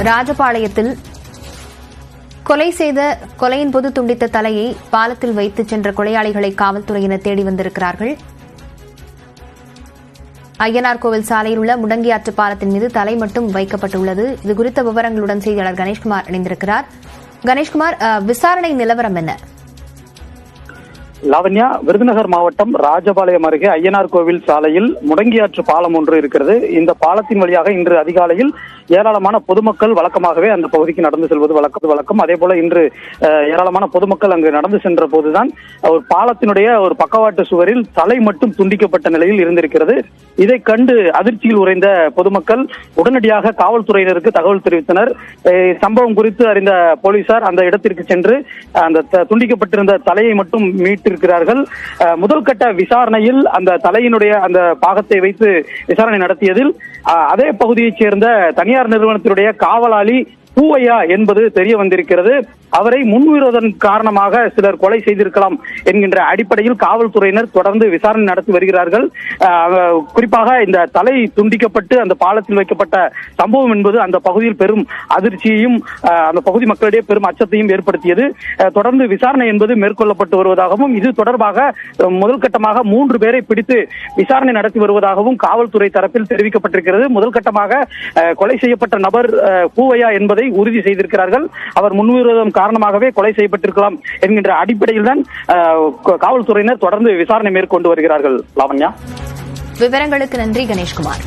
ராஜபாளையத்தில் கொலையின் போது துண்டித்த தலையை பாலத்தில் வைத்துச் சென்ற கொலையாளிகளை காவல்துறையினர் தேடி வந்திருக்கிறார்கள். ஐயனார் கோவில் சாலையில் உள்ள முடங்கியாற்று பாலத்தின் மீது தலை மட்டும் வைக்கப்பட்டுள்ளது. இதுகுறித்த விவரங்களுடன் செய்தியாளர் கணேஷ்குமார் இணைந்திருக்கிறார். கணேஷ்குமார், விசாரணை நிலவரம் என்ன? லாவண்யா, விருதுநகர் மாவட்டம் ராஜபாளையம் அருகே ஐயனார் கோவில் சாலையில் முடங்கியாற்று பாலம் ஒன்று இருக்கிறது. இந்த பாலத்தின் வழியாக இன்று அதிகாலையில் ஏராளமான பொதுமக்கள் வழக்கமாகவே அந்த பகுதிக்கு நடந்து செல்வது வழக்கம். அதே போல இன்று ஏராளமான பொதுமக்கள் அங்கு நடந்து சென்ற போதுதான் ஒரு பாலத்தினுடைய ஒரு பக்கவாட்டு சுவரில் தலை மட்டும் துண்டிக்கப்பட்ட நிலையில் இருந்திருக்கிறது. இதை கண்டு அதிர்ச்சியில் உறைந்த பொதுமக்கள் உடனடியாக காவல்துறையினருக்கு தகவல் தெரிவித்தனர். சம்பவம் குறித்து அறிந்த போலீசார் அந்த இடத்திற்கு சென்று அந்த துண்டிக்கப்பட்டிருந்த தலையை மட்டும் மீட்டிருக்கிறார்கள். முதல் கட்ட விசாரணையில் அந்த தலையினுடைய அந்த பாகத்தை வைத்து விசாரணை நடத்தியதில் அதே பகுதியைச் சேர்ந்த தனியார் நிறுவனத்தினுடைய காவலாளி பூவையா என்பது தெரிய வந்திருக்கிறது. அவரை முன்விரோதம் காரணமாக சிலர் கொலை செய்திருக்கலாம் என்கின்ற அடிப்படையில் காவல்துறையினர் தொடர்ந்து விசாரணை நடத்தி வருகிறார்கள். குறிப்பாக இந்த தலை துண்டிக்கப்பட்டு அந்த பாலத்தில் வைக்கப்பட்ட சம்பவம் என்பது அந்த பகுதியில் பெரும் அதிர்ச்சியையும் அந்த பகுதி மக்களிடையே பெரும் அச்சத்தையும் ஏற்படுத்தியது. தொடர்ந்து விசாரணை என்பது மேற்கொள்ளப்பட்டு வருவதாகவும் இது தொடர்பாக முதல் கட்டமாக 3 பேரை பிடித்து விசாரணை நடத்தி வருவதாகவும் காவல்துறை தரப்பில் தெரிவிக்கப்பட்டிருக்கிறது. முதல் கட்டமாக கொலை செய்யப்பட்ட நபர் பூவையா என்பதை உறுதி செய்திருக்கிறார்கள். அவர் முன்விரோதம் காரணமாகவே கொலை செய்யப்பட்டிருக்கலாம் என்கின்ற அடிப்படையில் தான் காவல்துறையினர் தொடர்ந்து விசாரணை மேற்கொண்டு வருகிறார்கள். லாவண்யா, விவரங்களுக்கு நன்றி கணேஷ்குமார்.